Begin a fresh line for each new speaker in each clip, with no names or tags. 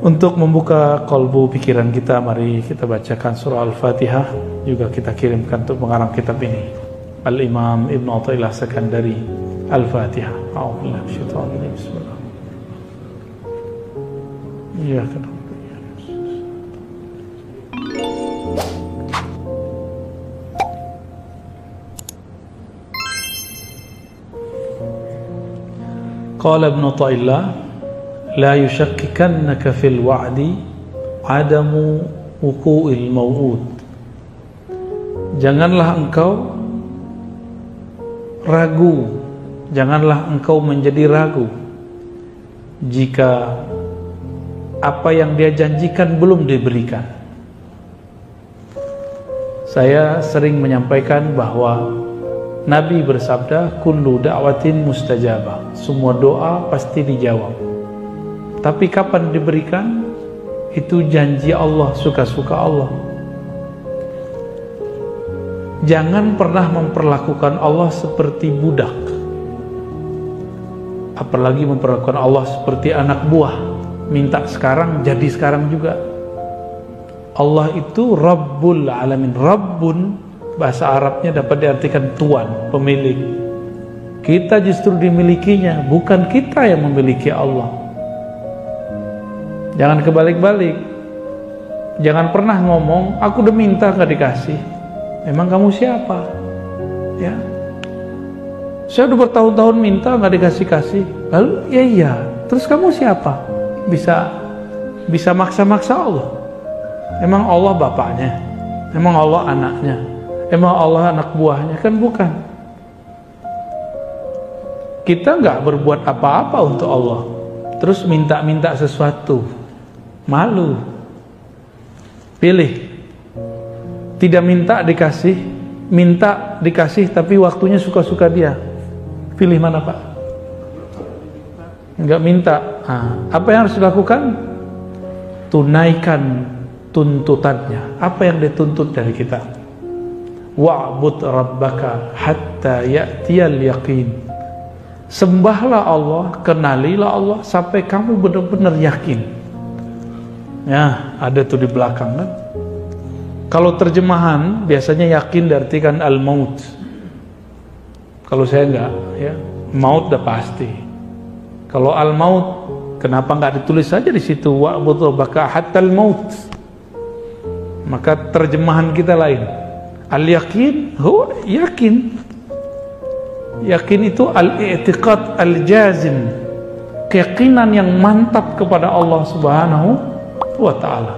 Untuk membuka kolbu pikiran kita, mari kita bacakan surah Al-Fatihah. Juga kita kirimkan untuk pengarang kitab ini, Al-Imam Ibn Athaillah Sekandari. Al-Fatihah. A'udzubillahi minasyaitonir rajim. Bismillah. Iya kan. Qala Ibn Athaillah, la yushakkikannaka fil wa'di adamu wuqu'il maw'ud. Janganlah engkau ragu, janganlah engkau menjadi ragu jika apa yang dia janjikan belum diberikan. Saya sering menyampaikan bahwa Nabi bersabda, kullu da'watin mustajabah, semua doa pasti dijawab. Tapi kapan diberikan? Itu janji Allah, suka-suka Allah. Jangan pernah memperlakukan Allah seperti budak, apalagi memperlakukan Allah seperti anak buah, minta sekarang jadi sekarang juga. Allah itu Rabbul Alamin. Rabbun bahasa Arabnya dapat diartikan tuan, pemilik. Kita justru dimilikinya, bukan kita yang memiliki Allah. Jangan kebalik-balik. Jangan pernah ngomong, aku udah minta gak dikasih. Emang kamu siapa? Ya, saya udah bertahun-tahun minta gak dikasih-kasih. Lalu ya iya, terus kamu siapa? Bisa maksa-maksa Allah? Emang Allah bapaknya? Emang Allah anaknya? Emang Allah anak buahnya? Kan bukan. Kita gak berbuat apa-apa untuk Allah, terus minta-minta sesuatu. Malu. Pilih. Tidak minta dikasih, minta dikasih tapi waktunya suka-suka dia. Pilih mana Pak? Enggak minta. Apa yang harus dilakukan? Tunaikan tuntutannya. Apa yang dituntut dari kita? Wa'bud rabbaka hatta ya'tiyal yaqin. Sembahlah Allah, kenalilah Allah sampai kamu benar-benar yakin. Ya, ada tuh di belakang kan. Kalau terjemahan biasanya yakin diartikan al-maut. Kalau saya enggak, ya, maut udah pasti. Kalau al-maut, kenapa enggak ditulis saja di situ wa'bud rabbaka hatta al-maut? Maka terjemahan kita lain. Al-yakin, yakin. Yakin itu al-i'tiqad al-jazim, keyakinan yang mantap kepada Allah Subhanahu wa ta'ala.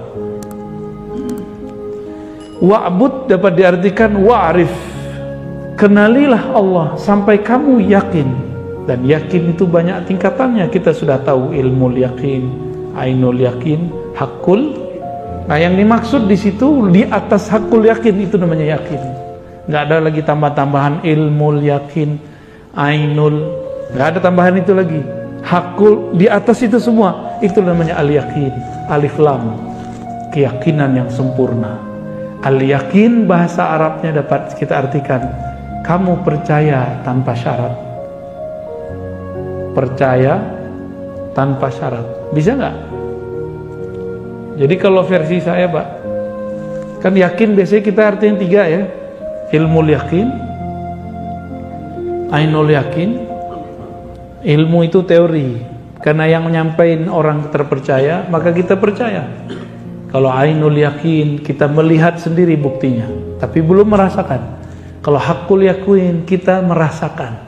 Wa'bud dapat diartikan wa'rif, kenalilah Allah sampai kamu yakin. Dan yakin itu banyak tingkatannya. Kita sudah tahu ilmul yakin, ainul yakin, hakul. Nah, yang dimaksud di situ di atas hakul yakin itu namanya yakin. Nggak ada lagi tambah-tambahan ilmul yakin, ainul, nggak ada tambahan itu lagi. Hakul, di atas itu semua itu namanya al-yakin. Alif lam, keyakinan yang sempurna. Al-yakin bahasa Arabnya dapat kita artikan kamu percaya tanpa syarat. Percaya tanpa syarat. Bisa nggak? Jadi kalau versi saya Pak, kan yakin biasanya kita artinya 3 ya. Ilmul yakin, ainul yakin. Ilmu itu teori, karena yang menyampaikan orang terpercaya, maka kita percaya. Kalau ainul yakin, kita melihat sendiri buktinya, tapi belum merasakan. Kalau hakul yakin, kita merasakan.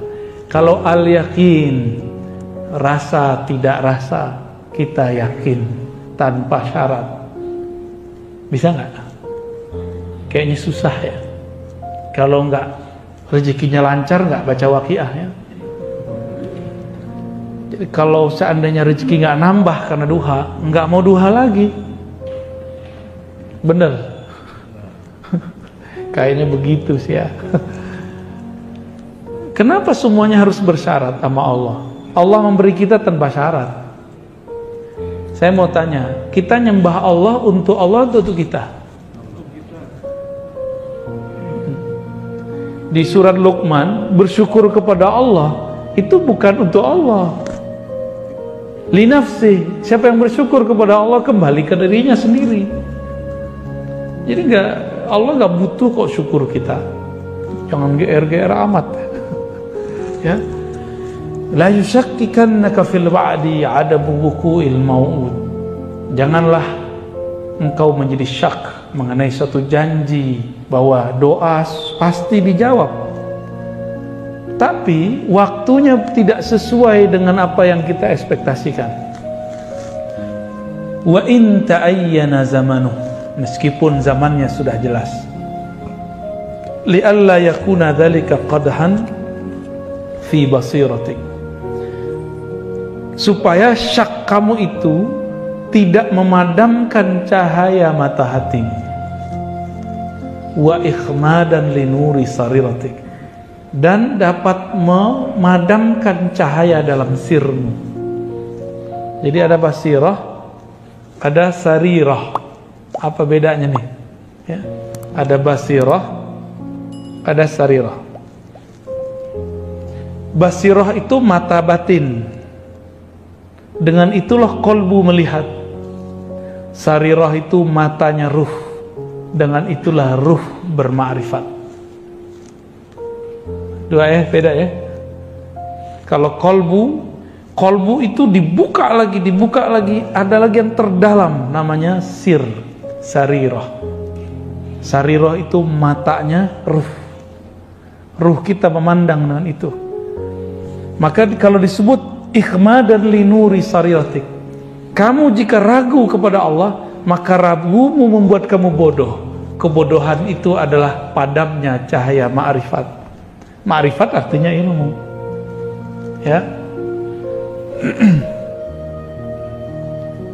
Kalau al yakin, rasa tidak rasa, kita yakin tanpa syarat. Bisa nggak? Kayaknya susah ya. Kalau nggak rezekinya lancar, nggak baca waqiah ya. Jadi kalau seandainya rezeki nggak nambah karena duha, nggak mau duha lagi. Bener? Kayaknya begitu sih ya. Kenapa semuanya harus bersyarat sama Allah? Allah memberi kita tanpa syarat. Saya mau tanya, kita nyembah Allah untuk Allah atau untuk kita? Di surat Luqman, bersyukur kepada Allah itu bukan untuk Allah. Li nafsi, siapa yang bersyukur kepada Allah kembali ke dirinya sendiri. Jadi Allah nggak butuh kok syukur kita. Jangan GR amat. Ya. La yushakkikannaka fil wa'di 'adabu wuqu'il mau'ud. Janganlah engkau menjadi syak mengenai suatu janji bahwa doa pasti dijawab, tapi waktunya tidak sesuai dengan apa yang kita ekspektasikan. Wa in ta'ayyana zamanuh, meskipun zamannya sudah jelas. Li'alla yakuna dzalika qadhan fi basiratik, supaya syak kamu itu tidak memadamkan cahaya mata hatimu. Wa ikhmadan li nuri sariratik, dan dapat memadamkan cahaya dalam sirmu. Jadi ada basirah, ada sarirah. Apa bedanya nih? Ya. Ada basirah, ada sarirah. Basirah itu mata batin, dengan itulah kolbu melihat. Sarirah itu matanya ruh, dengan itulah ruh bermakrifat. Dua beda ya. Kalau kolbu itu dibuka lagi, ada lagi yang terdalam, namanya sir, sarirah. Sarirah itu matanya ruh. Ruh kita memandang dengan itu. Maka kalau disebut ikhmadan li nuri sariratik, kamu jika ragu kepada Allah, maka ragumu membuat kamu bodoh. Kebodohan itu adalah padamnya cahaya ma'rifat. Ma'rifat artinya ilmu. Ya.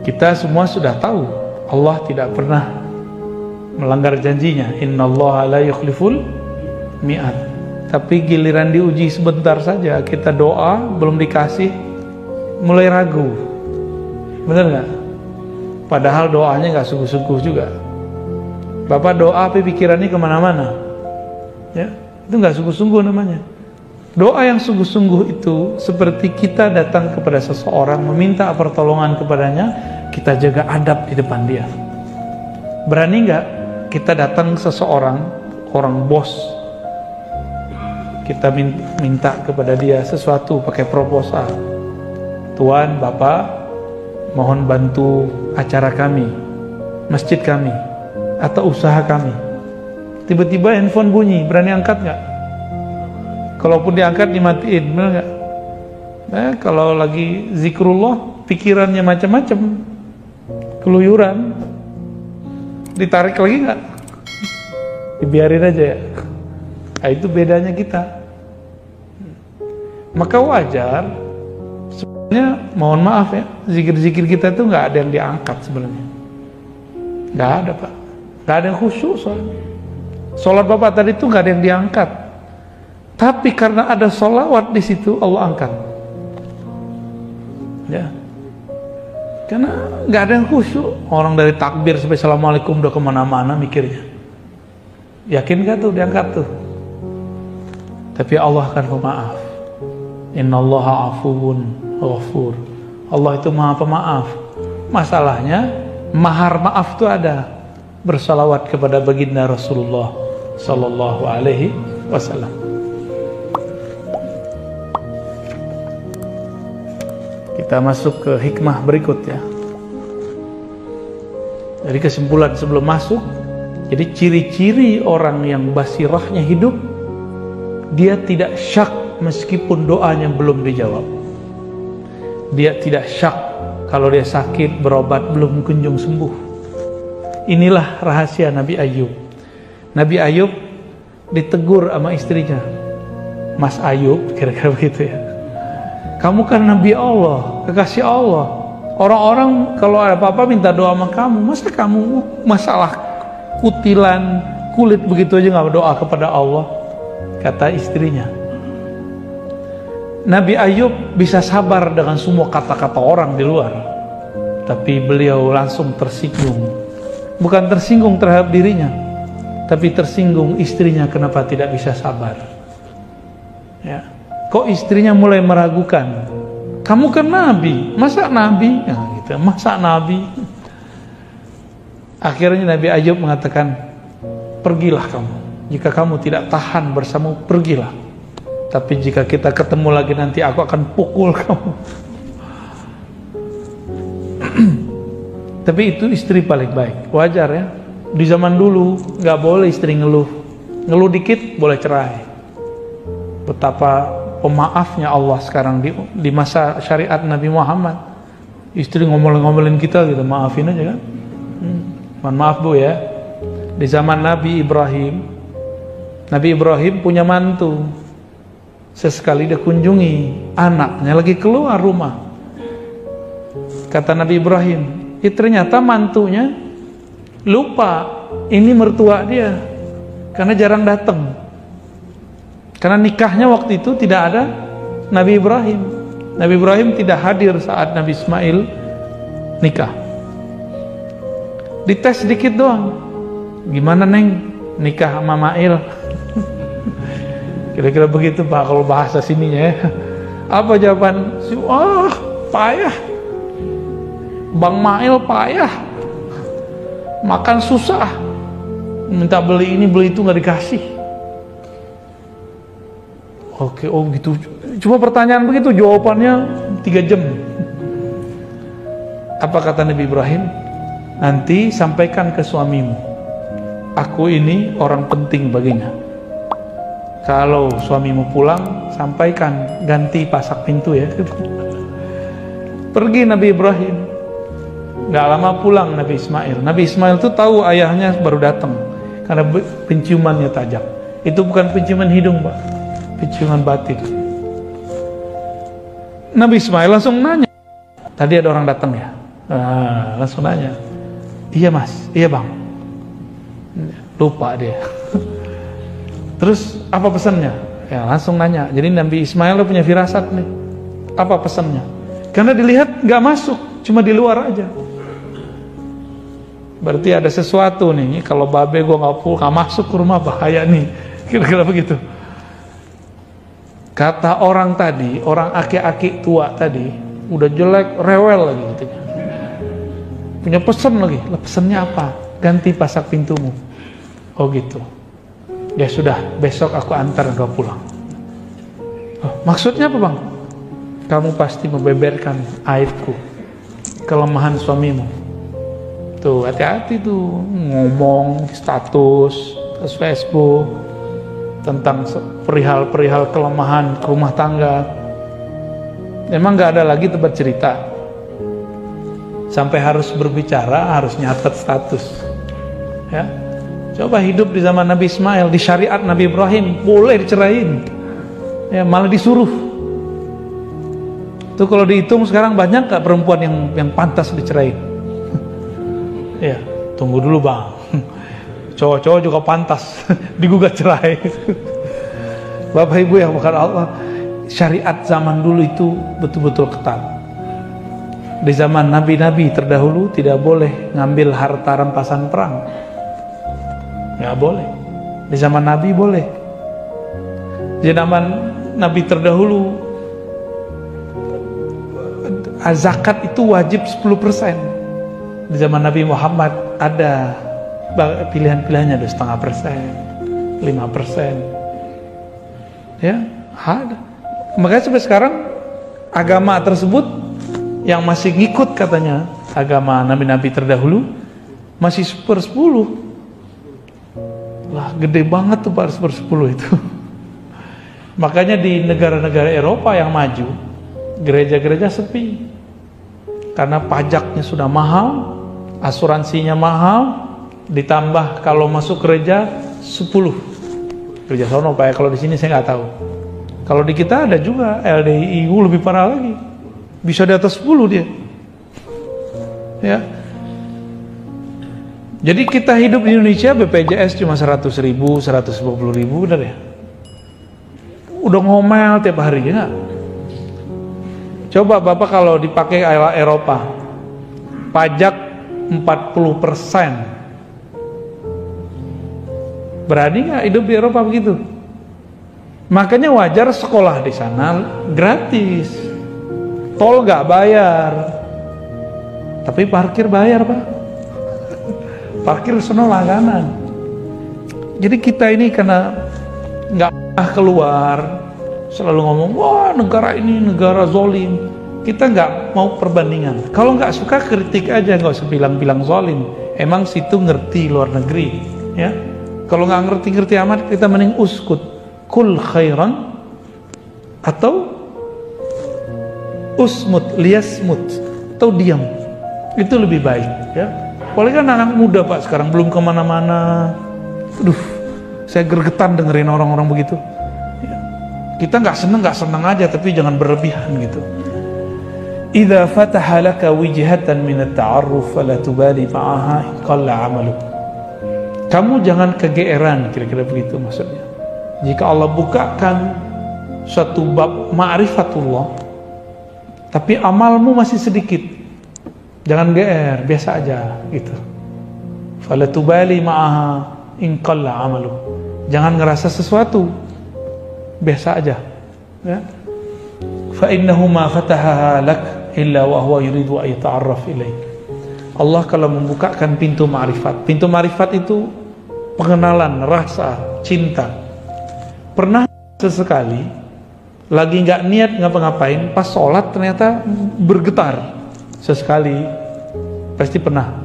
Kita semua sudah tahu Allah tidak pernah melanggar janjinya. Innallaha la yukhliful mi'ad. Tapi giliran diuji sebentar saja, kita doa belum dikasih, mulai ragu. Benar nggak? Padahal doanya nggak sungguh-sungguh juga. Bapak doa tapi pikirannya kemana-mana, ya, itu nggak sungguh-sungguh namanya. Doa yang sungguh-sungguh itu seperti kita datang kepada seseorang, meminta pertolongan kepadanya, kita jaga adab di depan dia. Berani nggak kita datang ke seseorang, orang bos, kita minta kepada dia sesuatu pakai proposal. Tuan, Bapak, mohon bantu acara kami, masjid kami, atau usaha kami. Tiba-tiba handphone bunyi, berani angkat nggak? Kalaupun diangkat dimatiin, benar nggak? Nah, kalau lagi zikrullah, pikirannya macam-macam, keluyuran, ditarik lagi nggak? Dibiarin aja ya. Nah, itu bedanya kita. Maka wajar, sebenarnya mohon maaf ya, zikir-zikir kita itu nggak ada yang diangkat sebenarnya. Nggak ada Pak, nggak ada yang khusyuk soalnya. Sholat Bapak tadi itu nggak ada yang diangkat, tapi karena ada sholawat di situ Allah angkat. Ya, karena nggak ada yang khusyuk. Orang dari takbir sampai assalamualaikum udah kemana-mana mikirnya. Yakin nggak tuh diangkat tuh? Tapi Allah akan pemaaf. Innallaha afuwun ghafur. Allah itu maha pemaaf. Masalahnya mahar maaf itu ada. Bersalawat kepada baginda Rasulullah sallallahu alaihi wasallam. Kita masuk ke hikmah berikut ya. Jadi kesimpulan sebelum masuk, jadi ciri-ciri orang yang basirahnya hidup, dia tidak syak meskipun doanya belum dijawab. Dia tidak syak kalau dia sakit, berobat belum kunjung sembuh. Inilah rahasia Nabi Ayub. Nabi Ayub ditegur sama istrinya, Mas Ayub, kira-kira begitu ya. Kamu kan Nabi Allah, kekasih Allah. Orang-orang kalau ada apa-apa minta doa sama kamu. Masa kamu masalah kutilan kulit begitu aja nggak berdoa kepada Allah? Kata istrinya. Nabi Ayub bisa sabar dengan semua kata-kata orang di luar, tapi beliau langsung tersinggung. Bukan tersinggung terhadap dirinya, tapi tersinggung istrinya kenapa tidak bisa sabar. Ya. Kok istrinya mulai meragukan? Kamu kan nabi, masa nabi? Nah, gitu. Masa nabi? Akhirnya Nabi Ayub mengatakan, pergilah kamu. Jika kamu tidak tahan bersamamu, pergilah. Tapi jika kita ketemu lagi nanti aku akan pukul kamu. Tapi itu istri paling baik. Wajar ya. Di zaman dulu nggak boleh istri ngeluh. Ngeluh dikit boleh cerai. Betapa pemaafnya Allah sekarang di masa syariat Nabi Muhammad. Istri ngomel-ngomelin kita gitu, maafin aja kan. Mohon maaf Bu ya. Di zaman Nabi Ibrahim punya mantu. Sesekali dia kunjungi anaknya lagi keluar rumah. Kata Nabi Ibrahim, ternyata mantunya lupa ini mertua dia karena jarang datang. Karena nikahnya waktu itu tidak ada Nabi Ibrahim. Nabi Ibrahim tidak hadir saat Nabi Ismail nikah. Dites sedikit doang. Gimana Neng nikah sama Mail? Kira-kira begitu Pak kalau bahasa sininya ya. Apa jawaban? Payah. Bang Mail payah. Makan susah. Minta beli ini beli itu nggak dikasih. Oke, oh gitu. Cuma pertanyaan begitu, jawabannya 3 jam. Apa kata Nabi Ibrahim? Nanti sampaikan ke suamimu, aku ini orang penting baginya. Kalau suamimu pulang, sampaikan ganti pasak pintu ya. Pergi Nabi Ibrahim. Gak lama pulang Nabi Ismail. Nabi Ismail tuh tahu ayahnya baru datang karena penciumannya tajam. Itu bukan penciuman hidung Pak, penciuman batin. Nabi Ismail langsung nanya, tadi ada orang datang ya? Langsung nanya, iya Mas, iya Bang. Lupa dia. Terus apa pesannya? Ya langsung nanya. Jadi Nabi Ismail punya firasat nih. Apa pesannya? Karena dilihat gak masuk, cuma di luar aja. Berarti ada sesuatu nih. Kalau babe gue gak masuk ke rumah bahaya nih. Kira-kira begitu. Kata orang tadi, orang aki-aki tua tadi, udah jelek, rewel lagi gitu. Punya pesan lagi. Pesannya apa? Ganti pasak pintumu. Oh gitu. Ya sudah, besok aku antar kau pulang. Maksudnya apa Bang? Kamu pasti membeberkan aibku, kelemahan suamimu. Tuh, hati-hati tuh ngomong status Facebook tentang perihal-perihal kelemahan rumah tangga. Emang gak ada lagi tempat cerita. Sampai harus berbicara, harus nyatet status. Ya. Coba hidup di zaman Nabi Ismail, di syariat Nabi Ibrahim, boleh diceraiin. Ya, malah disuruh. Tuh kalau dihitung sekarang banyak gak perempuan yang pantas diceraiin? Ya, tunggu dulu Bang. Cowok-cowok juga pantas digugat cerai. Bapak Ibu yang bukan Allah, syariat zaman dulu itu betul-betul ketat. Di zaman nabi-nabi terdahulu tidak boleh ngambil harta rampasan perang. Nggak boleh. Di zaman Nabi boleh. Di zaman Nabi terdahulu zakat itu wajib 10%. Di zaman Nabi Muhammad ada pilihan-pilihannya, ada 0,5%, 5%. Ya, ada. Makanya sampai sekarang agama tersebut yang masih ngikut katanya agama nabi-nabi terdahulu masih 1/10. Lah gede banget tuh Pak 1/10 itu. Makanya di negara-negara Eropa yang maju, gereja-gereja sepi. Karena pajaknya sudah mahal, asuransinya mahal, ditambah kalau masuk gereja 10. Gereja sono Pak, kalau di sini saya nggak tahu. Kalau di kita ada juga LDIU lebih parah lagi. Bisa di atas 10 dia. Ya. Jadi kita hidup di Indonesia BPJS cuma 100.000, 150.000 udah deh. Udah ngomel tiap hari ya. Coba Bapak kalau dipakai Eropa, pajak 40%. Berani nggak hidup di Eropa begitu? Makanya wajar sekolah di sana gratis. tol nggak bayar, tapi parkir bayar Pak. Parkir sono langganan. Jadi kita ini karena nggak pernah keluar, selalu ngomong, wah negara ini negara zolim. Kita nggak mau perbandingan. Kalau nggak suka kritik aja, nggak usah bilang-bilang zolim. Emang situ ngerti luar negeri, ya. Kalau nggak ngerti-ngerti amat, kita mending uskut, kul khairan, atau usmut, liasmut, atau diam. Itu lebih baik, ya. Apalagi kan anak muda Pak sekarang belum kemana-mana. Aduh, saya gergetan dengerin orang-orang begitu. Ya. Kita nggak seneng aja, tapi jangan berlebihan gitu. Idza fataha laka wijhatan min at-ta'arruf fala tubali ma'aha in qalla 'amaluk. Kamu jangan kegeeran, kira-kira begitu maksudnya. Jika Allah bukakan suatu bab ma'rifatullah, tapi amalmu masih sedikit, jangan geer, biasa aja gitu. Fala tubali ma'aha in qalla 'amaluk. Jangan ngerasa sesuatu, biasa aja, ya. Fa innahu ma fatahaha lak illa wa huwa yuridu an yata'arraf ilaik. Allah kalau membukakan pintu ma'rifat itu pengenalan, rasa, cinta. Pernah sesekali lagi nggak niat ngapa-ngapain, pas sholat ternyata bergetar sesekali, pasti pernah.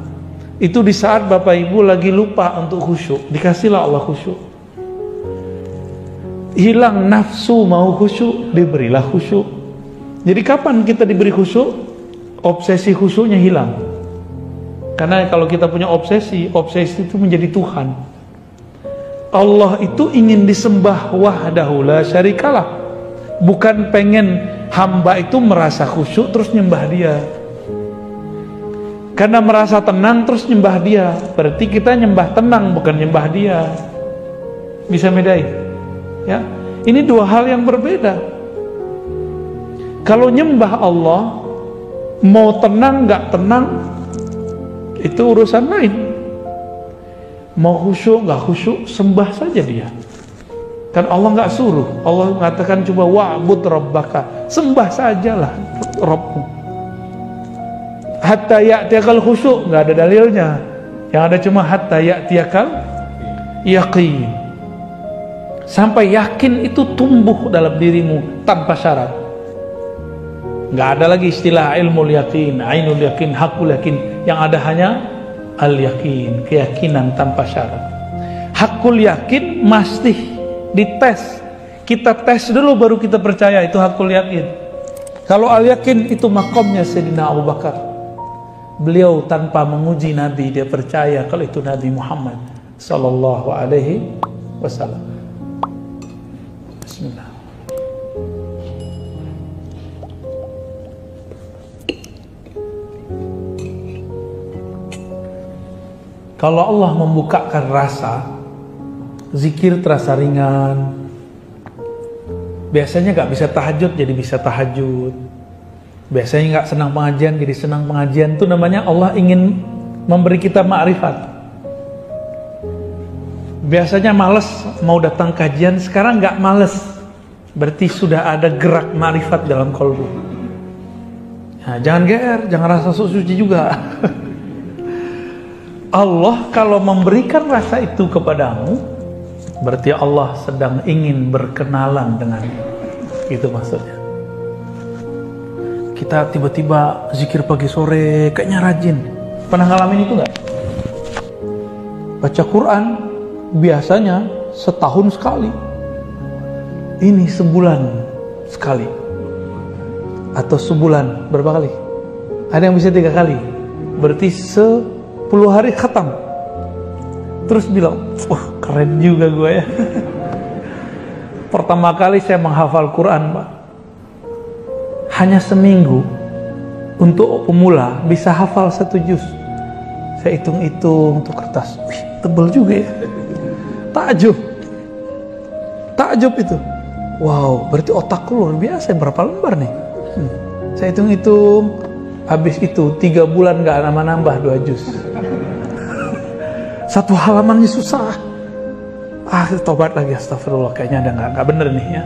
Itu di saat Bapak Ibu lagi lupa untuk khusyuk, dikasihlah Allah khusyuk. Hilang nafsu mau khusyuk, diberilah khusyuk. Jadi kapan kita diberi khusyuk? Obsesi khusyuknya hilang. Karena kalau kita punya obsesi itu menjadi Tuhan. Allah itu ingin disembah wahdahu la syarikalah. Bukan pengen hamba itu merasa khusyuk terus nyembah dia. Karena merasa tenang terus nyembah dia. Berarti kita nyembah tenang, bukan nyembah dia. Bisa bedain? Ya. Ini dua hal yang berbeda. Kalau nyembah Allah, mau tenang nggak tenang, itu urusan lain. Mau khusyuk nggak khusyuk, sembah saja dia. Kan Allah nggak suruh. Allah mengatakan coba wa'bud rabbaka, sembah sajalah Rabbmu. Hatta ya'tiyakal khusyuk, nggak ada dalilnya. Yang ada cuma hatta ya'tiyakal yaqin. Sampai yakin itu tumbuh dalam dirimu tanpa syarat. Nggak ada lagi istilah ilmu yakin, ainul yakin, hakul yakin. Yang ada hanya al yakin, keyakinan tanpa syarat. Hakul yakin mesti dites. Kita tes dulu baru kita percaya itu hakul yakin. Kalau al yakin itu makomnya Sayyidina Abu Bakar. Beliau tanpa menguji Nabi, dia percaya kalau itu Nabi Muhammad sallallahu alaihi wasallam. Bismillah. Kalau Allah membukakan rasa, zikir terasa ringan. Biasanya gak bisa tahajud jadi bisa tahajud. Biasanya gak senang pengajian jadi senang pengajian. Itu namanya Allah ingin memberi kita ma'rifat. Biasanya males mau datang kajian, sekarang gak males. Berarti sudah ada gerak ma'rifat dalam kolbu. Nah, jangan GR, jangan rasa sok suci juga. Allah kalau memberikan rasa itu kepadamu, berarti Allah sedang ingin berkenalan denganmu. Itu maksudnya. Kita tiba-tiba zikir pagi sore, kayaknya rajin. Pernah ngalamin itu nggak? Baca Quran biasanya setahun sekali. Ini sebulan sekali. Atau sebulan berapa kali? Ada yang bisa 3 kali. Berarti 10 hari khatam. Terus bilang, wah keren juga gue ya. Pertama kali saya menghafal Quran Pak, hanya seminggu. Untuk pemula bisa hafal 1 juz. Saya hitung-hitung untuk kertas, wih tebel juga ya. Takjub itu. Wow, berarti otakku luar biasa. Berapa lembar nih? Saya hitung-hitung. Habis itu 3 bulan gak nambah 2 juz. 1 halamannya susah. Tobat lagi, astagfirullah, kayaknya ada nggak bener nih ya.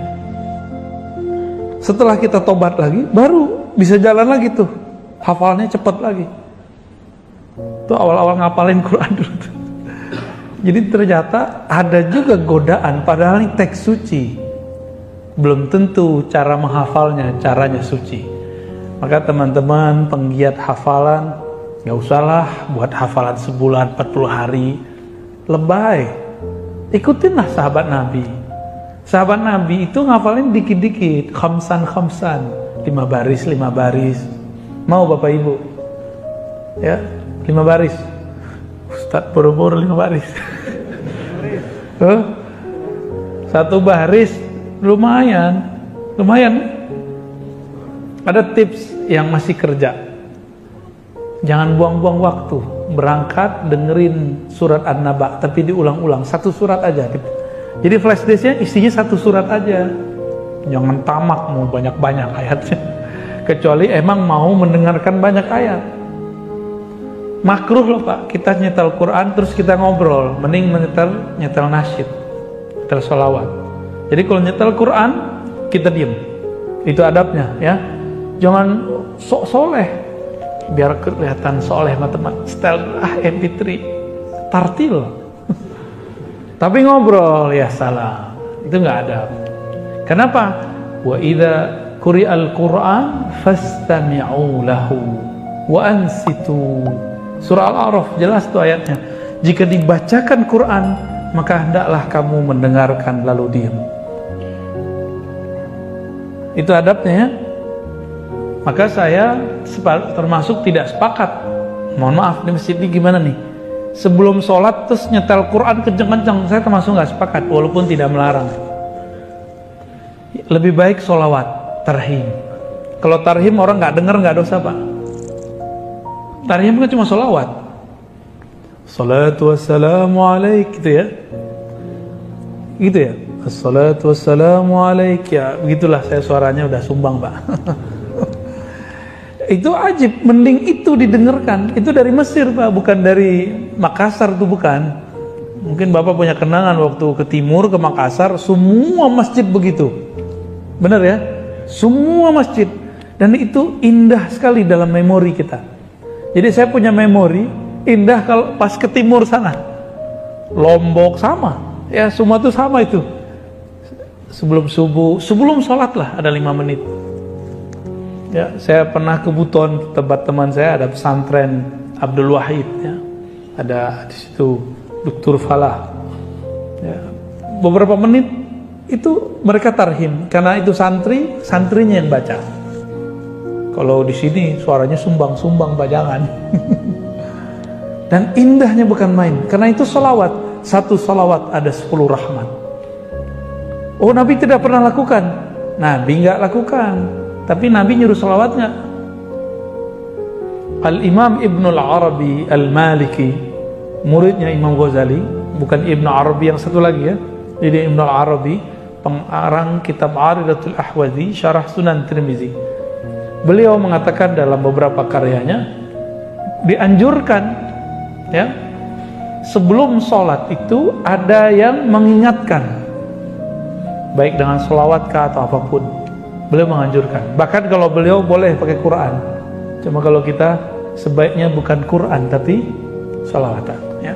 Setelah kita tobat lagi, baru bisa jalan lagi tuh, hafalnya cepet lagi. Tuh awal-awal ngapalin Quran dulu tuh. Jadi ternyata ada juga godaan, padahal ini teks suci, belum tentu cara menghafalnya caranya suci. Maka teman-teman penggiat hafalan, gak usahlah buat hafalan sebulan 40 hari, lebay. Ikutinlah sahabat Nabi. Sahabat Nabi itu ngafalin dikit-dikit, khamsan, 5 baris. Mau Bapak Ibu? Ya, 5 baris. Ustadz boro-boro 5 baris. Satu baris lumayan. Ada tips yang masih kerja. Jangan buang-buang waktu. Berangkat dengerin surat An-Naba, tapi diulang-ulang, satu surat aja. Jadi flash disknya isinya satu surat aja. Jangan tamak mau banyak-banyak ayatnya. Kecuali emang mau mendengarkan banyak ayat. Makruh loh Pak, kita nyetel Quran terus kita ngobrol. Mending nyetel nasyid, nyetel sholawat. Jadi kalau nyetel Quran, kita diem. Itu adabnya ya. Jangan sok soleh, biar kelihatan soleh teman-teman. Setel MP3, tartil. Tapi ngobrol ya salah. Itu nggak adab. Kenapa? Wa idza quri'al Qur'an fastami'u lahu wa ansitu. Surah Al-A'raf jelas tuh ayatnya. Jika dibacakan Quran, maka hendaklah kamu mendengarkan lalu diam. Itu adabnya ya. Maka saya termasuk tidak sepakat. Mohon maaf, di masjid ini gimana nih? Sebelum sholat terus nyetel Quran kenceng-kenceng, saya termasuk nggak sepakat, walaupun tidak melarang. Lebih baik sholawat, tarhim. Kalau tarhim orang nggak dengar nggak dosa Pak. Tarhim kan cuma sholawat. Salatu wassalamu alaik gitu ya. Gitu ya. Assalatu wassalamu alaik ya. Begitulah saya suaranya udah sumbang Pak. Itu ajib, mending itu didengarkan. Itu dari Mesir Pak, bukan dari Makassar tuh bukan. Mungkin Bapak punya kenangan waktu ke timur, ke Makassar, semua masjid begitu. Benar ya? Semua masjid. Dan itu indah sekali dalam memori kita. Jadi saya punya memori indah kalau pas ke timur sana. Lombok sama. Ya semua tuh sama itu. Sebelum subuh, sebelum sholat lah ada 5 menit. Ya, saya pernah ke Buton, tempat teman saya ada pesantren Abdul Wahid ya. Ada di situ Dr. Falah. Ya, beberapa menit itu mereka tarhim karena itu santrinya yang baca. Kalau di sini suaranya sumbang-sumbang bajangan. Dan indahnya bukan main, karena itu sholawat. Satu sholawat ada 10 rahmat. Oh, Nabi tidak pernah lakukan. Nabi nggak lakukan. Tapi Nabi nyuruh salawat nggak? Al-Imam Ibn al-Arabi al-Maliki, muridnya Imam Ghazali, bukan Ibn Arabi yang satu lagi ya. Jadi Ibn al-Arabi, pengarang kitab Aridatul Ahwazi, Syarah Sunan Tirmizi. Beliau mengatakan dalam beberapa karyanya, dianjurkan ya, sebelum sholat itu ada yang mengingatkan, baik dengan sholawat kah atau apapun. Beliau menganjurkan. Bahkan kalau beliau boleh pakai Quran. Cuma kalau kita sebaiknya bukan Quran tapi sholawatan ya.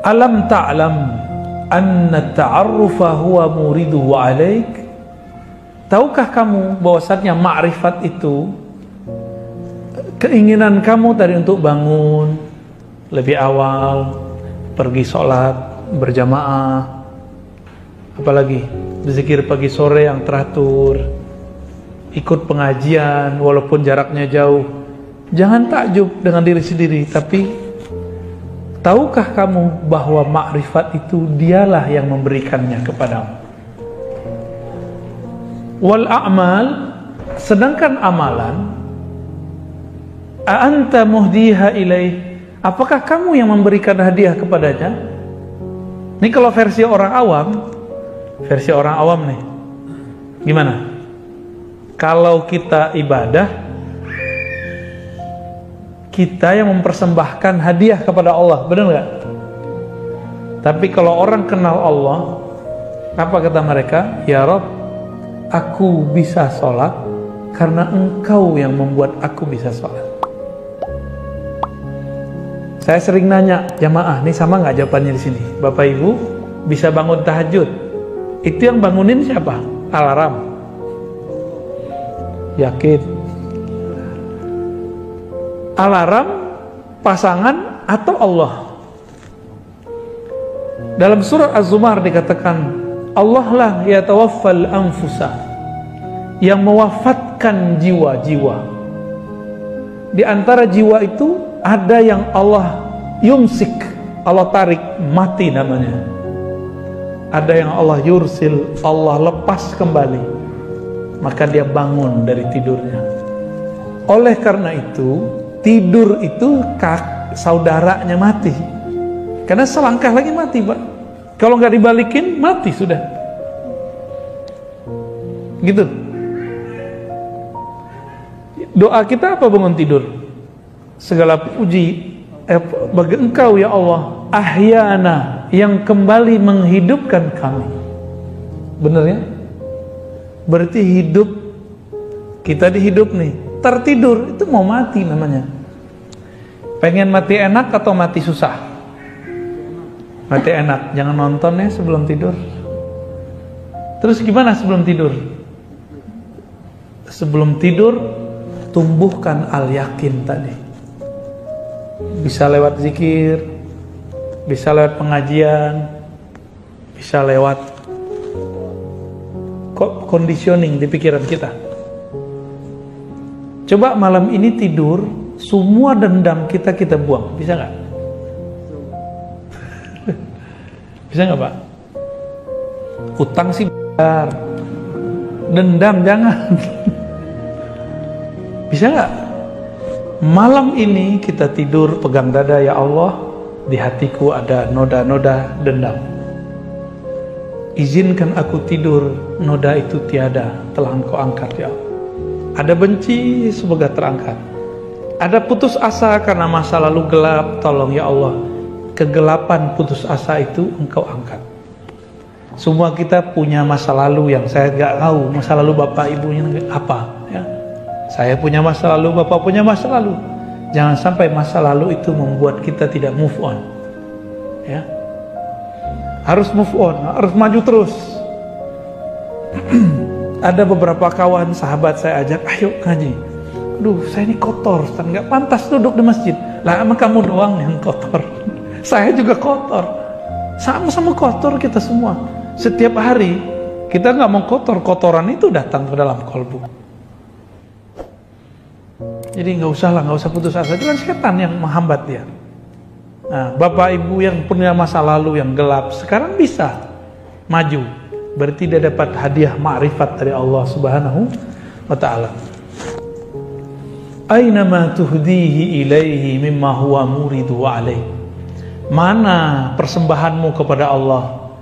Alam ta'lam anna ta'arrufa huwa muriduhu alaik. Tahukah kamu bahwasannya ma'rifat itu keinginan kamu tadi untuk bangun lebih awal, pergi sholat berjamaah, apalagi berzikir pagi sore yang teratur, ikut pengajian walaupun jaraknya jauh. Jangan takjub dengan diri sendiri, tapi tahukah kamu bahwa makrifat itu dialah yang memberikannya kepadamu. Wal a'mal, sedangkan amalan, a'anta muhdiha ilaih, apakah kamu yang memberikan hadiah kepadanya? Ini kalau versi orang awam nih, gimana? Kalau kita ibadah, kita yang mempersembahkan hadiah kepada Allah, benar nggak? Tapi kalau orang kenal Allah, apa kata mereka? Ya Rabb, aku bisa sholat karena engkau yang membuat aku bisa sholat. Saya sering nanya jamaah, ini sama nggak jawabannya di sini? Bapak Ibu bisa bangun tahajud, itu yang bangunin siapa? Alarm. Yakin? Alarm, pasangan, atau Allah? Dalam surat Az-Zumar dikatakan, Allah lah yatawaffal anfusa, yang mewafatkan jiwa-jiwa. Di antara jiwa itu ada yang Allah yumsik, Allah tarik, mati namanya. Ada yang Allah yursil, Allah lepas kembali, maka dia bangun dari tidurnya. Oleh karena itu, tidur itu saudaranya mati. Karena selangkah lagi mati, Pak. Kalau nggak dibalikin, mati sudah. Gitu. Doa kita apa bangun tidur? Segala puji bagi Engkau ya Allah, ahyana, yang kembali menghidupkan kami. Bener ya? Berarti hidup, kita dihidup nih. Tertidur itu mau mati namanya. Pengen mati enak atau mati susah? Mati enak. Jangan nonton ya sebelum tidur. Terus gimana sebelum tidur? Sebelum tidur tumbuhkan al-yakin tadi. Bisa lewat zikir, bisa lewat pengajian, bisa lewat conditioning di pikiran kita. Coba malam ini tidur, semua dendam kita buang, bisa nggak? Bisa nggak, Pak? Utang sih benar, dendam jangan. Bisa nggak? Malam ini kita tidur pegang dada, ya Allah, di hatiku ada noda-noda dendam. Izinkan aku tidur, noda itu tiada, telah Engkau angkat ya Allah. Ada benci, semoga terangkat. Ada putus asa karena masa lalu gelap, tolong ya Allah, kegelapan putus asa itu Engkau angkat. Semua kita punya masa lalu yang saya nggak tahu, masa lalu bapak ibunya apa ya. Saya punya masa lalu, bapak punya masa lalu. Jangan sampai masa lalu itu membuat kita tidak move on ya. Harus move on, harus maju terus. Ada beberapa kawan sahabat saya ajak, ayo ngaji. Aduh, saya ini kotor, nggak pantas duduk di masjid. Lah emang kamu doang yang kotor. Saya juga kotor. Sama-sama kotor kita semua. Setiap hari kita nggak mau kotor, kotoran itu datang ke dalam kolbu. Jadi nggak usah putus asa. Itu kan setan yang menghambat dia. Nah, bapak ibu yang punya masa lalu yang gelap sekarang bisa maju. Berarti dia dapat hadiah ma'rifat dari Allah Subhanahu wa ta'ala. Aina ma tuhdihi ilaihi mimma huwa muridu alaih. Mana persembahanmu kepada Allah?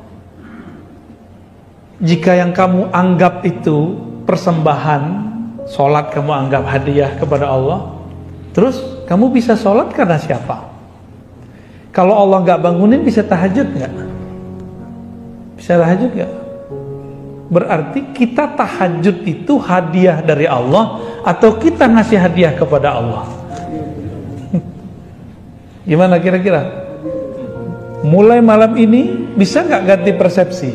Jika yang kamu anggap itu persembahan, sholat kamu anggap hadiah kepada Allah, terus kamu bisa sholat karena siapa? Kalau Allah nggak bangunin, bisa tahajud nggak? Bisa tahajud nggak? Berarti kita tahajud itu hadiah dari Allah atau kita ngasih hadiah kepada Allah? Gimana kira-kira? Mulai malam ini bisa nggak ganti persepsi?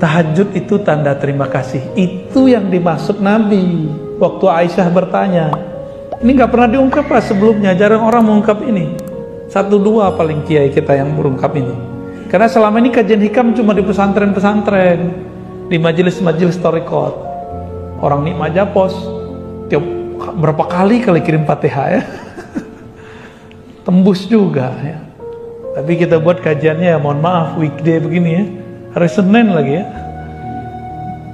Tahajud itu tanda terima kasih. Itu yang dimaksud Nabi waktu Aisyah bertanya. Ini nggak pernah diungkap Pak sebelumnya, jarang orang mengungkap ini. 1-2 paling kiai kita yang mengungkap ini. Karena selama ini kajian hikam cuma di pesantren-pesantren, di majelis-majelis thariqat. Orang nikmat japos tiap berapa kali kirim Fatihah ya. Tembus juga ya. Tapi kita buat kajiannya ya mohon maaf weekday begini ya. Hari Senin lagi ya.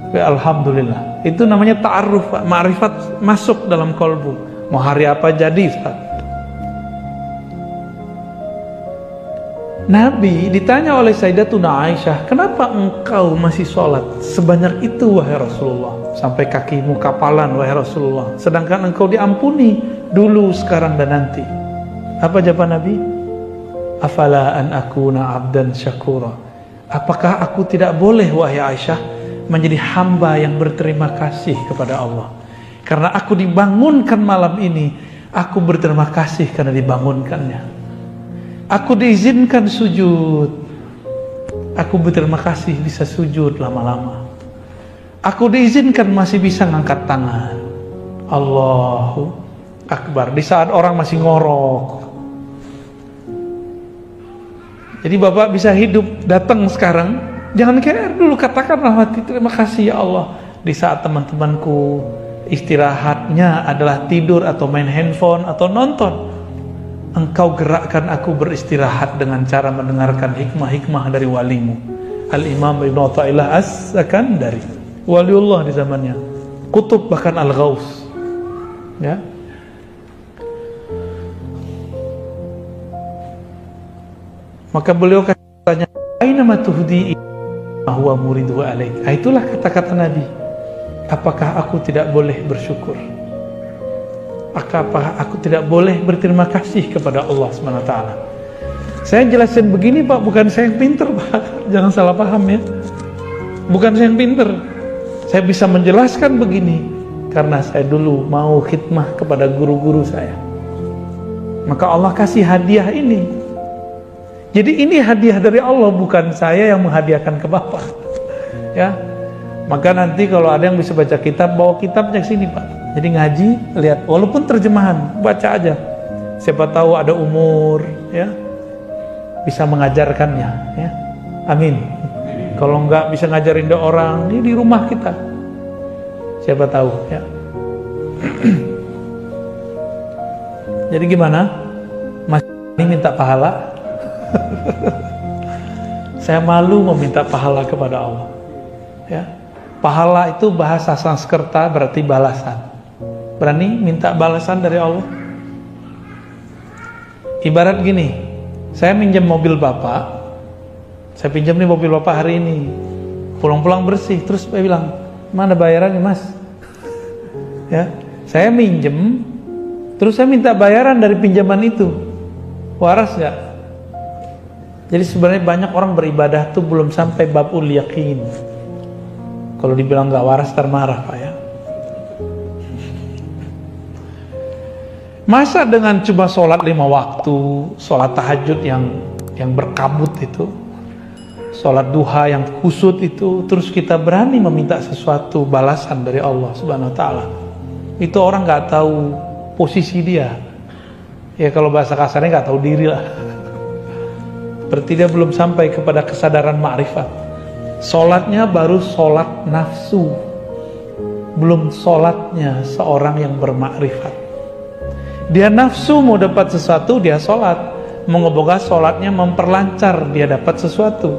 Tapi alhamdulillah. Itu namanya ta'aruf, ma'rifat masuk dalam kolbu. Mau hari apa jadi Ustaz? Nabi ditanya oleh Sayyidatuna Aisyah, kenapa engkau masih sholat sebanyak itu wahai Rasulullah, sampai kakimu kapalan wahai Rasulullah, sedangkan engkau diampuni dulu, sekarang dan nanti. Apa jawaban Nabi? Afala an akuna abdan syakura. Apakah aku tidak boleh wahai Aisyah menjadi hamba yang berterima kasih kepada Allah. Karena aku dibangunkan malam ini, aku berterima kasih karena dibangunkannya. Aku diizinkan sujud, aku berterima kasih bisa sujud lama-lama. Aku diizinkan masih bisa ngangkat tangan. Allahu Akbar di saat orang masih ngorok. Jadi Bapak bisa hidup, datang sekarang, jangan kira dulu, katakanlah hati terima kasih ya Allah. Di saat teman-temanku istirahatnya adalah tidur atau main handphone atau nonton, Engkau gerakkan aku beristirahat dengan cara mendengarkan hikmah-hikmah dari walimu. Al-Imam Ibn Athaillah As-Sakandari, waliullah di zamannya, kutub bahkan Al-Ghaus. Ya. Maka beliau katanya, aina ma tuhdi huwa muridu alaik. Itulah kata-kata Nabi. Apakah aku tidak boleh bersyukur? Apakah aku tidak boleh berterima kasih kepada Allah SWT? Saya jelasin begini Pak, bukan saya yang pinter Pak. Jangan salah paham ya. Bukan saya yang pinter. Saya bisa menjelaskan begini karena saya dulu mau khidmah kepada guru-guru saya. Maka Allah kasih hadiah ini. Jadi ini hadiah dari Allah, bukan saya yang menghadiahkan ke Bapak. Ya. Maka nanti kalau ada yang bisa baca kitab, bawa kitabnya ke sini Pak. Jadi ngaji, lihat, walaupun terjemahan, baca aja. Siapa tahu ada umur, ya, bisa mengajarkannya, ya. Amin. Kalau enggak bisa ngajarin dia orang, ini di rumah kita. Siapa tahu, ya. Jadi gimana? Mas ini minta pahala? Saya malu meminta pahala kepada Allah. Ya. Pahala itu bahasa Sanskerta berarti balasan. Berani minta balasan dari Allah? Ibarat gini, saya minjem mobil Bapak, saya pinjam nih mobil Bapak hari ini, pulang-pulang bersih, terus saya bilang, mana bayarannya Mas? Ya, saya minjem, terus saya minta bayaran dari pinjaman itu, waras gak? Jadi sebenarnya banyak orang beribadah tuh belum sampai babul yakin. Kalau dibilang gak waras termarah Pak ya. Masa dengan cuma sholat 5 waktu, sholat tahajud yang berkabut itu, sholat duha yang kusut itu, terus kita berani meminta sesuatu balasan dari Allah Subhanahu Wa Taala, itu orang nggak tahu posisi dia. Ya kalau bahasa kasarnya nggak tahu diri lah. Berarti dia belum sampai kepada kesadaran ma'rifat. Sholatnya baru sholat nafsu, belum sholatnya seorang yang bermakrifat. Dia nafsu mau dapat sesuatu, dia sholat. Moga-moga sholatnya memperlancar dia dapat sesuatu.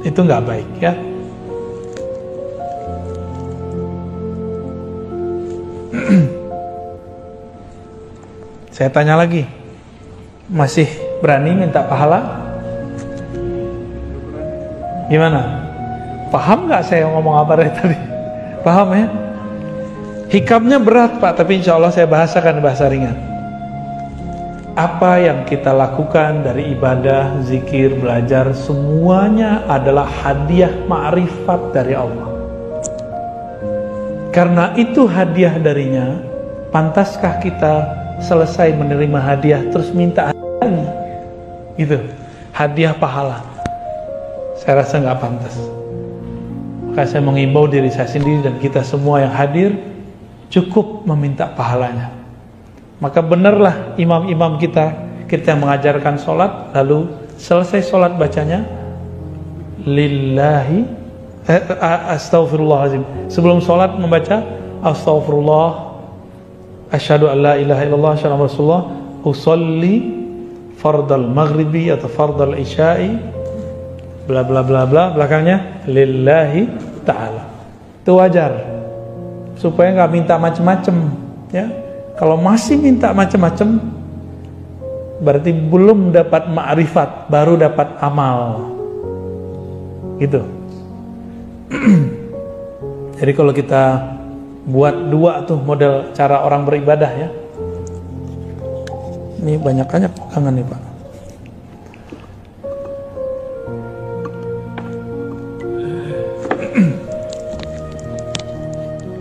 Itu nggak baik ya. Saya tanya lagi, masih berani minta pahala? Gimana? Paham nggak saya ngomong apa dari tadi? Paham ya? Hikamnya berat Pak, tapi insya Allah saya bahasakan bahasa ringan. Apa yang kita lakukan dari ibadah, zikir, belajar, semuanya adalah hadiah ma'rifat dari Allah. Karena itu hadiah darinya, pantaskah kita selesai menerima hadiah terus minta lagi? Gitu, hadiah pahala. Saya rasa nggak pantas. Maka saya mengimbau diri saya sendiri dan kita semua yang hadir, cukup meminta pahalanya. Maka benarlah imam-imam kita yang mengajarkan sholat, lalu selesai sholat bacanya lillahi astaghfirullahaladzim. Sebelum sholat membaca astaghfirullah, asyhadu an la ilaha illallah, asyhadu anna rasulullah, usolli fardal maghribi atau fardal isya'i, bla bla bla bla, belakangnya lillahi ta'ala. Itu wajar, supaya nggak minta macem-macem ya. Kalau masih minta macem-macem, berarti belum dapat ma'rifat, baru dapat amal gitu. Jadi kalau kita buat dua tuh model cara orang beribadah ya. Ini banyakannya pegangan nih Pak.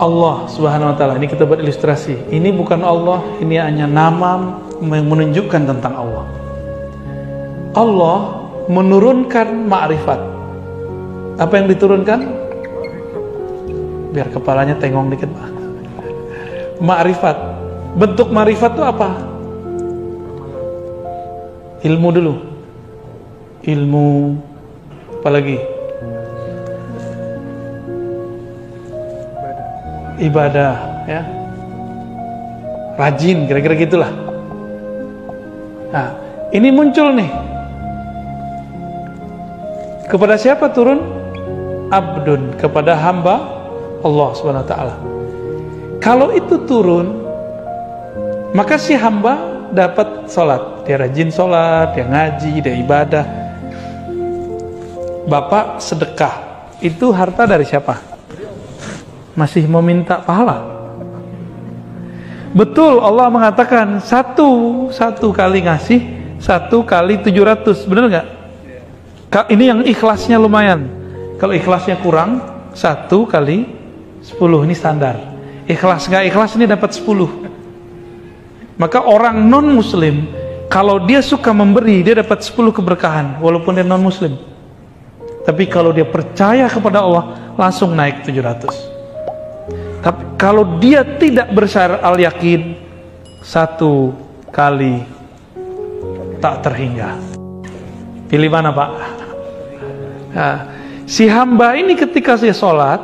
Allah Subhanahu wa Ta'ala. Ini kita buat ilustrasi. Ini bukan Allah, ini hanya nama yang menunjukkan tentang Allah. Allah menurunkan ma'rifat. Apa yang diturunkan? Biar kepalanya tengong dikit, Pak. Ma'rifat. Bentuk ma'rifat itu apa? Ilmu dulu. Ilmu apa lagi? Ibadah, ya. Rajin, kira-kira gitulah. Nah, ini muncul nih. Kepada siapa turun? Abdun, kepada hamba Allah Subhanahu wa Ta'ala. Kalau itu turun, maka si hamba dapat sholat. Dia rajin sholat, dia ngaji, dia ibadah. Bapak sedekah, itu harta dari siapa? Masih meminta pahala. Betul, Allah mengatakan satu kali ngasih, 1 kali 700, benar nggak? Ini yang ikhlasnya lumayan. Kalau ikhlasnya kurang, 1 kali 10, ini standar. Ikhlas nggak ikhlas ini dapat 10. Maka orang non muslim, kalau dia suka memberi, dia dapat 10 keberkahan, walaupun dia non muslim. Tapi kalau dia percaya kepada Allah, langsung naik 700. Tapi kalau dia tidak bersyarat al-yakin, 1 kali tak terhingga. Pilih mana, Pak? Nah, si hamba ini ketika dia sholat,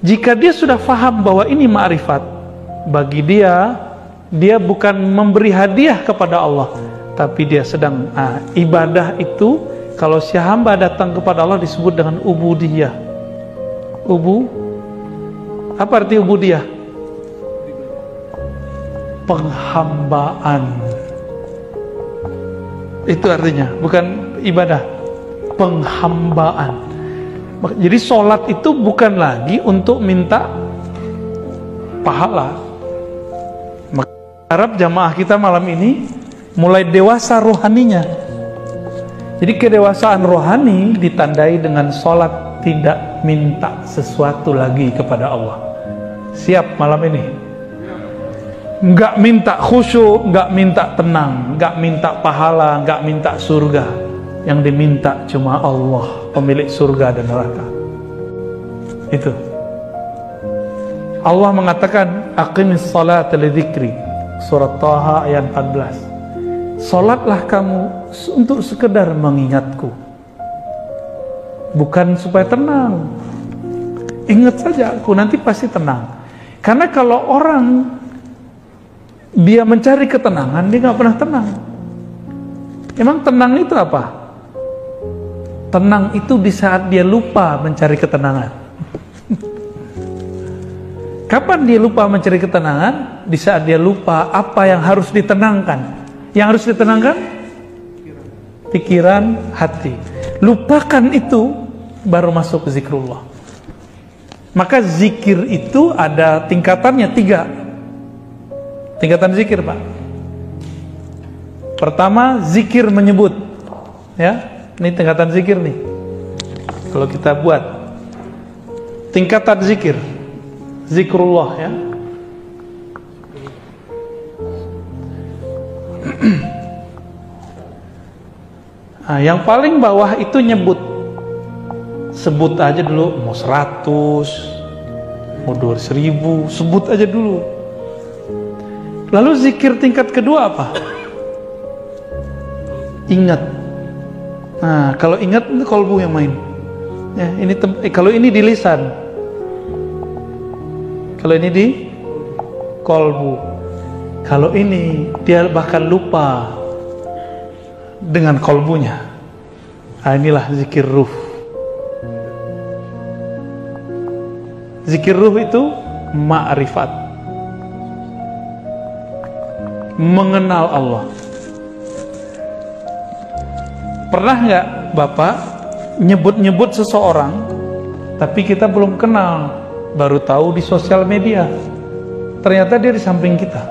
jika dia sudah faham bahwa ini ma'rifat, bagi dia bukan memberi hadiah kepada Allah, tapi dia sedang ibadah itu. Kalau si hamba datang kepada Allah disebut dengan ubudiyah. Apa arti ubudiyah? Penghambaan. Itu artinya, bukan ibadah. Penghambaan. Jadi sholat itu bukan lagi untuk minta pahala. Maka harap jamaah kita malam ini mulai dewasa rohaninya. Jadi kedewasaan rohani ditandai dengan sholat tidak minta sesuatu lagi kepada Allah. Siap malam ini? Nggak minta khusyuk, nggak minta tenang, nggak minta pahala, nggak minta surga. Yang diminta cuma Allah, pemilik surga dan neraka. Itu. Allah mengatakan, aqimis salata lidzikri. Surat Taha ayat 14. Salatlah kamu untuk sekedar mengingatku. Bukan supaya tenang. Ingat saja aku, nanti pasti tenang. Karena kalau orang dia mencari ketenangan, dia nggak pernah tenang. Emang tenang itu apa? Tenang itu di saat dia lupa mencari ketenangan. Kapan dia lupa mencari ketenangan? Di saat dia lupa apa yang harus ditenangkan. Yang harus ditenangkan? Pikiran, hati. Lupakan itu, baru masuk ke zikrullah. Maka zikir itu ada tingkatannya 3. Tingkatan zikir, Pak. Pertama, zikir menyebut. Ya, ini tingkatan zikir nih. Kalau kita buat tingkatan zikir, zikrullah, ya. Nah, yang paling bawah itu nyebut. Sebut aja dulu, mau 100, mau 2.000, sebut aja dulu. Lalu zikir tingkat kedua apa? Ingat. Nah, kalau ingat itu kolbu yang main. Ya, ini kalau ini di lisan. Kalau ini di kolbu. Kalau ini dia bahkan lupa dengan kolbunya. Nah, inilah zikir ruh. Zikir ruh itu ma'rifat, mengenal Allah. Pernah nggak Bapak nyebut-nyebut seseorang, tapi kita belum kenal, baru tahu di sosial media, ternyata dia di samping kita.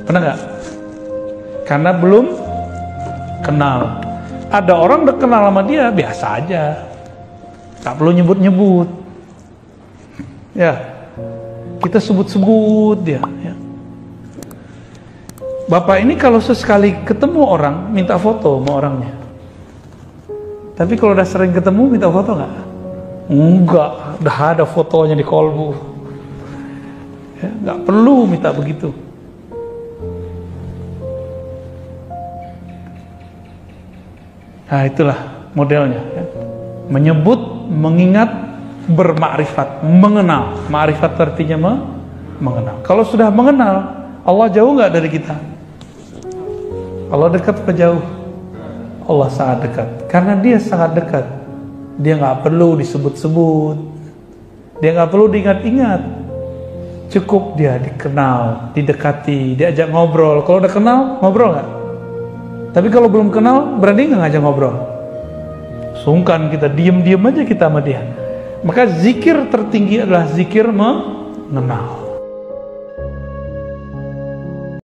Pernah nggak? Karena belum kenal. Ada orang udah kenal sama dia, biasa aja, tak perlu nyebut-nyebut. Ya, kita sebut-sebut dia. Ya. Bapak ini kalau sesekali ketemu orang minta foto sama orangnya. Tapi kalau udah sering ketemu minta foto nggak? Enggak, udah ada fotonya di kolbu. Ya, nggak perlu minta begitu. Nah itulah modelnya. Ya. Menyebut, mengingat, bermakrifat, mengenal. Makrifat artinya mengenal. Kalau sudah mengenal, Allah jauh nggak dari kita? Allah dekat atau jauh? Allah sangat dekat. Karena dia sangat dekat, dia nggak perlu disebut-sebut, dia nggak perlu diingat-ingat. Cukup dia dikenal, didekati, diajak ngobrol. Kalau udah kenal, ngobrol nggak? Tapi kalau belum kenal, berani nggak ngajak ngobrol? Sungkan kita, diem-diem aja kita sama dia. Maka zikir tertinggi adalah zikir mengenal.